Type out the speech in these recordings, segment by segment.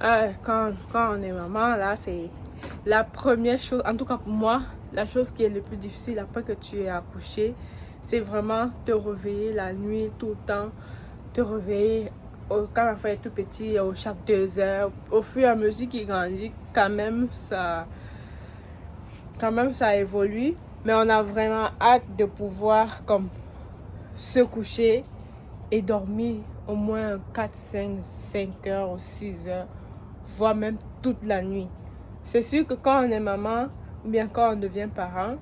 Quand on est maman, là, c'est la première chose, en tout cas pour moi, la chose qui est le plus difficile après que tu es accouché, c'est vraiment te réveiller la nuit tout le temps, te réveiller quand l'enfant est tout petit, chaque 2 heures. Au fur et à mesure qu'il grandit, quand même ça évolue, mais on a vraiment hâte de pouvoir comme se coucher et dormir au moins 4, 5 heures ou 6 heures, voire même toute la nuit. C'est sûr que quand on est maman ou bien quand on devient parent,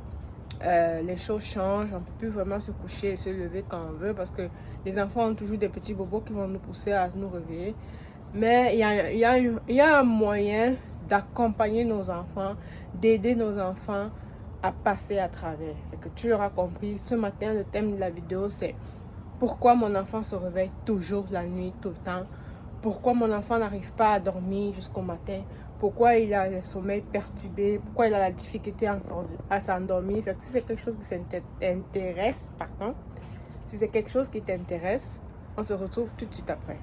les choses changent, on ne peut plus vraiment se coucher et se lever quand on veut parce que les enfants ont toujours des petits bobos qui vont nous pousser à nous réveiller. Mais il y a un moyen d'accompagner nos enfants, d'aider nos enfants à passer à travers. Fait que tu l'auras compris, ce matin, le thème de la vidéo, c'est pourquoi mon enfant se réveille toujours la nuit, tout le temps. Pourquoi mon enfant n'arrive pas à dormir jusqu'au matin. Pourquoi il a le sommeil perturbé. Pourquoi il a la difficulté à s'endormir. Si c'est quelque chose qui t'intéresse, si c'est quelque chose qui t'intéresse, on se retrouve tout de suite après.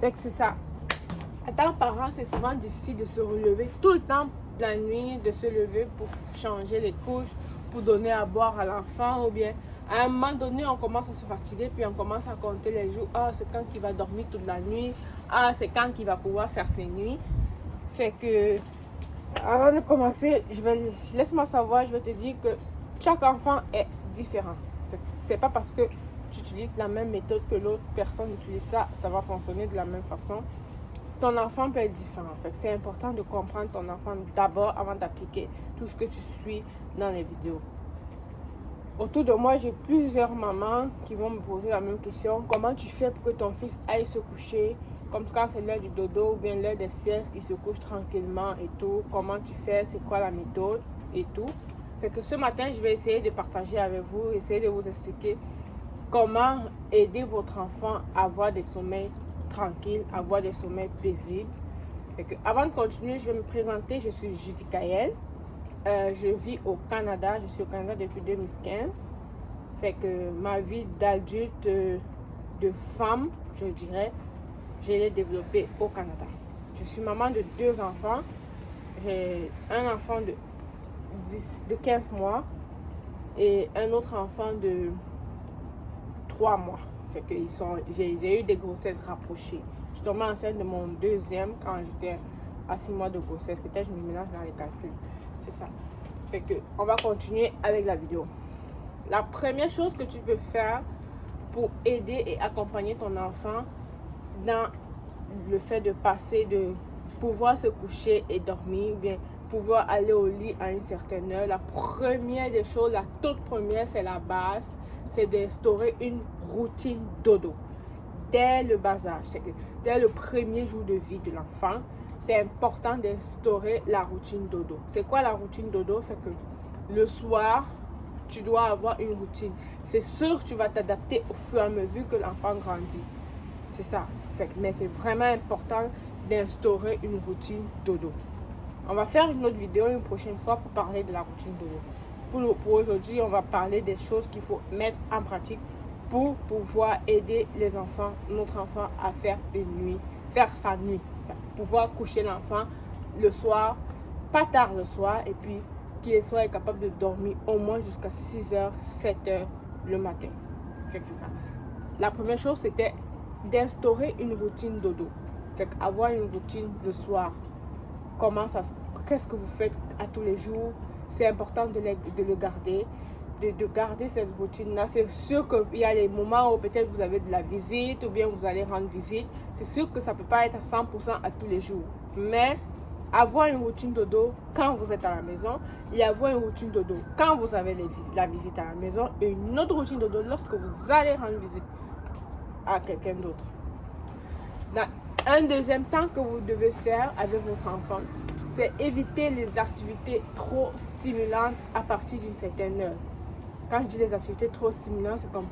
Fait que c'est ça. En tant que parent, c'est souvent difficile de se relever tout le temps la nuit, de se lever pour changer les couches, pour donner à boire à l'enfant ou bien à un moment donné, on commence à se fatiguer puis on commence à compter les jours. Ah, c'est quand qu'il va dormir toute la nuit. Ah, c'est quand qu'il va pouvoir faire ses nuits. Fait que, avant de commencer, laisse-moi savoir, je vais te dire que chaque enfant est différent. C'est pas parce que tu utilises la même méthode que l'autre personne utilise ça va fonctionner de la même façon. Ton enfant peut être différent. C'est important de comprendre ton enfant d'abord avant d'appliquer tout ce que tu suis dans les vidéos. Autour de moi, j'ai plusieurs mamans qui vont me poser la même question. Comment tu fais pour que ton fils aille se coucher? Comme quand c'est l'heure du dodo ou bien l'heure des siestes, il se couche tranquillement et tout. Comment tu fais? C'est quoi la méthode? Et tout. Fait que ce matin, je vais essayer de partager avec vous, essayer de vous expliquer comment aider votre enfant à avoir des sommeils tranquilles, à avoir des sommeils paisibles. Fait que avant de continuer, je vais me présenter. Je suis Judy Kael. Je vis au Canada. Je suis au Canada depuis 2015. Fait que ma vie d'adulte, de femme, je dirais, je l'ai développée au Canada. Je suis maman de 2 enfants. J'ai un enfant de 15 mois et un autre enfant de 3 mois. Fait que j'ai eu des grossesses rapprochées. Je suis tombée enceinte de mon deuxième quand j'étais à 6 mois de grossesse. Peut-être je me mélange dans les calculs. C'est ça. Fait que on va continuer avec la vidéo. La première chose que tu peux faire pour aider et accompagner ton enfant dans le fait de passer de pouvoir se coucher et dormir, ou bien pouvoir aller au lit à une certaine heure, la première des choses, la toute première, c'est la base, c'est d'instaurer une routine dodo. Dès le bas âge, c'est que dès le premier jour de vie de l'enfant, c'est important d'instaurer la routine dodo. C'est quoi la routine dodo? C'est que le soir, tu dois avoir une routine. C'est sûr que tu vas t'adapter au fur et à mesure que l'enfant grandit. C'est ça. Mais c'est vraiment important d'instaurer une routine dodo. On va faire une autre vidéo une prochaine fois pour parler de la routine dodo. Pour aujourd'hui, on va parler des choses qu'il faut mettre en pratique pour pouvoir aider les enfants, notre enfant à faire sa nuit. Pouvoir coucher l'enfant le soir, pas tard le soir, et puis qu'il soit capable de dormir au moins jusqu'à 6h, 7h le matin. Fait que c'est ça. La première chose, c'était d'instaurer une routine dodo. Fait avoir une routine le soir. Qu'est-ce que vous faites à tous les jours? C'est important de le garder. De garder cette routine-là. C'est sûr qu'il y a les moments où peut-être vous avez de la visite ou bien vous allez rendre visite. C'est sûr que ça ne peut pas être à 100% à tous les jours. Mais avoir une routine dodo quand vous êtes à la maison et avoir une routine dodo quand vous avez la visite à la maison et une autre routine dodo lorsque vous allez rendre visite à quelqu'un d'autre. Dans un deuxième temps que vous devez faire avec votre enfant, c'est éviter les activités trop stimulantes à partir d'une certaine heure. Quand je dis les activités trop stimulantes, c'est comme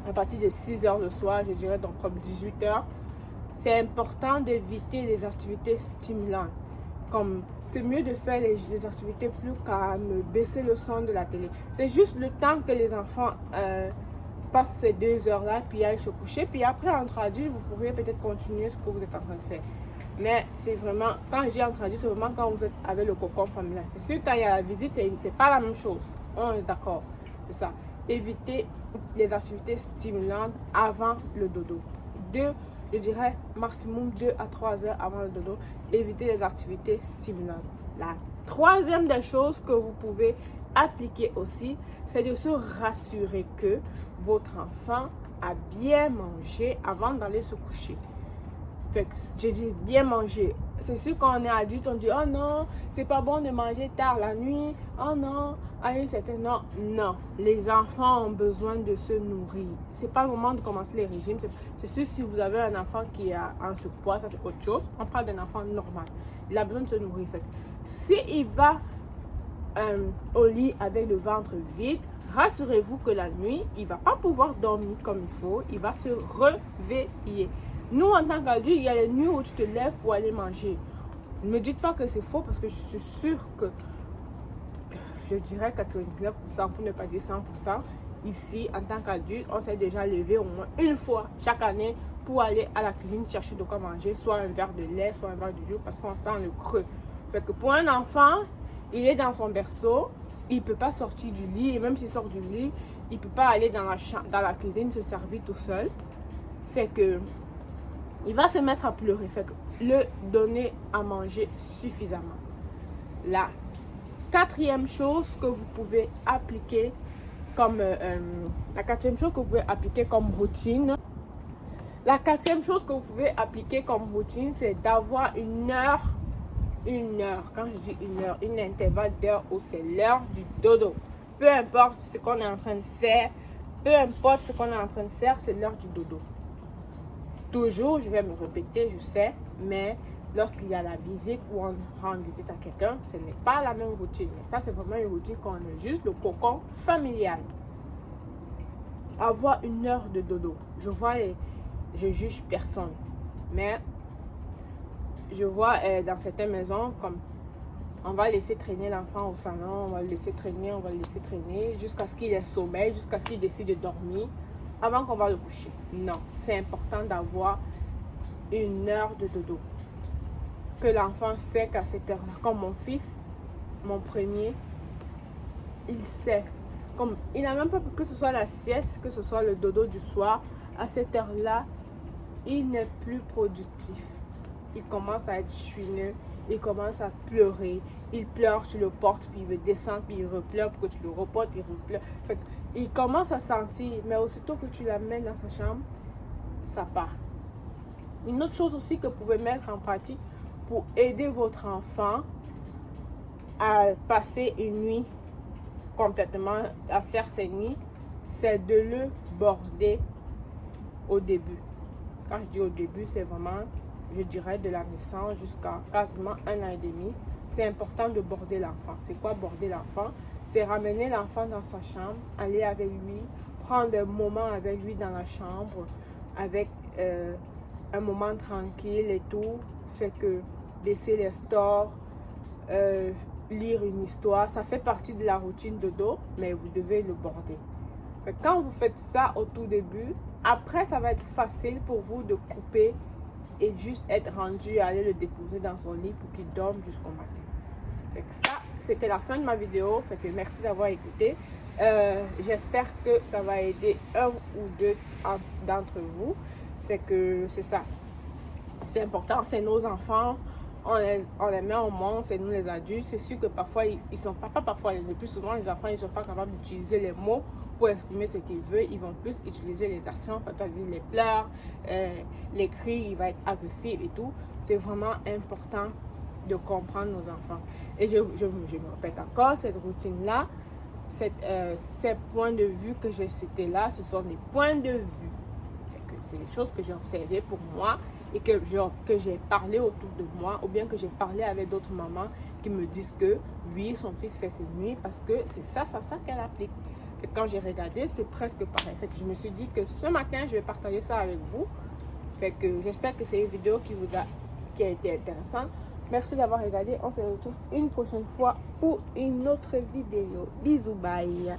à partir de 6 heures le soir, je dirais donc comme 18 heures, c'est important d'éviter les activités stimulantes. Comme c'est mieux de faire les activités plus calmes, baisser le son de la télé. C'est juste le temps que les enfants passent ces 2 heures-là, puis aillent se coucher. Puis après, entre adultes, vous pourriez peut-être continuer ce que vous êtes en train de faire. Mais c'est vraiment, quand je dis entre adultes, c'est vraiment quand vous êtes avec le cocon familial. C'est sûr, quand il y a la visite, c'est pas la même chose. On est d'accord, c'est ça. Évitez les activités stimulantes avant le dodo. Je dirais maximum 2 à 3 heures avant le dodo. Évitez les activités stimulantes. La troisième des choses que vous pouvez appliquer aussi, c'est de se rassurer que votre enfant a bien mangé avant d'aller se coucher. Fait que j'ai dit bien manger. C'est sûr quand on est adulte, on dit oh non, c'est pas bon de manger tard la nuit. Oh non, allez, c'était non. Non, les enfants ont besoin de se nourrir. C'est pas le moment de commencer les régimes. C'est sûr si vous avez un enfant qui a un surpoids, ça c'est autre chose. On parle d'un enfant normal. Il a besoin de se nourrir. Fait que s'il va au lit avec le ventre vide, rassurez-vous que la nuit, il va pas pouvoir dormir comme il faut. Il va se réveiller. Nous, en tant qu'adultes, il y a les nuits où tu te lèves pour aller manger. Ne me dites pas que c'est faux parce que je suis sûre que, je dirais 99%, pour ne pas dire 100%, ici, en tant qu'adulte, on s'est déjà levé au moins une fois chaque année pour aller à la cuisine chercher de quoi manger, soit un verre de lait, soit un verre de jus, parce qu'on sent le creux. Fait que pour un enfant, il est dans son berceau, il ne peut pas sortir du lit, et même s'il sort du lit, il ne peut pas aller dans la cuisine se servir tout seul. Fait que il va se mettre à pleurer. Fait que le donner à manger suffisamment. La quatrième chose que vous pouvez appliquer comme routine. La quatrième chose que vous pouvez appliquer comme routine, c'est d'avoir une heure. Quand je dis une heure, une intervalle d'heure où c'est l'heure du dodo. Peu importe ce qu'on est en train de faire, c'est l'heure du dodo. Toujours, je vais me répéter, je sais, mais lorsqu'il y a la visite ou on rend visite à quelqu'un, ce n'est pas la même routine. Mais ça, c'est vraiment une routine qu'on a juste le cocon familial. Avoir une heure de dodo. Je juge personne, mais je vois dans certaines maisons, comme on va laisser traîner l'enfant au salon, on va le laisser traîner jusqu'à ce qu'il ait sommeil, jusqu'à ce qu'il décide de dormir avant qu'on va le coucher. Non, c'est important d'avoir une heure de dodo. Que l'enfant sait qu'à cette heure-là, comme mon fils, mon premier, il sait. Comme il n'a même pas, que ce soit la sieste, que ce soit le dodo du soir, à cette heure-là, il n'est plus productif. Il commence à être chouineux, il commence à pleurer. Il pleure, tu le portes, puis il veut descendre, puis il repleure, pour que tu le reportes, il repleure. Fait il commence à sentir, mais aussitôt que tu l'amènes dans sa chambre, ça part. Une autre chose aussi que vous pouvez mettre en pratique pour aider votre enfant à passer une nuit complètement, à faire ses nuits, c'est de le border au début. Quand je dis au début, c'est vraiment, je dirais, de la naissance jusqu'à quasiment 1 an et demi. C'est important de border l'enfant. C'est quoi border l'enfant? C'est ramener l'enfant dans sa chambre, aller avec lui, prendre un moment avec lui dans la chambre, avec un moment tranquille et tout. Fait que baisser les stores, lire une histoire, ça fait partie de la routine de dos, mais vous devez le border. Fait que quand vous faites ça au tout début, après ça va être facile pour vous de couper et juste être rendu à aller le déposer dans son lit pour qu'il dorme jusqu'au matin. Fait que ça, c'était la fin de ma vidéo. Fait que merci d'avoir écouté. J'espère que ça va aider un ou deux d'entre vous. Fait que c'est ça. C'est important, c'est nos enfants. On les met au monde, c'est nous les adultes. C'est sûr que parfois, ils sont pas parfois, le plus souvent, les enfants, ils ne sont pas capables d'utiliser les mots pour exprimer ce qu'ils veulent. Ils vont plus utiliser les actions, c'est-à-dire les pleurs, les cris, il va être agressif et tout. C'est vraiment important de comprendre nos enfants. Et je me répète encore, cette routine-là, ces points de vue que j'ai cités là, ce sont des points de vue. C'est des choses que j'ai observées pour moi et que j'ai parlé autour de moi, ou bien que j'ai parlé avec d'autres mamans qui me disent que oui, son fils fait ses nuits parce que c'est ça qu'elle applique. Et quand j'ai regardé, c'est presque pareil. Fait que je me suis dit que ce matin, je vais partager ça avec vous. Fait que j'espère que c'est une vidéo qui a été intéressante. Merci d'avoir regardé. On se retrouve une prochaine fois pour une autre vidéo. Bisous, bye.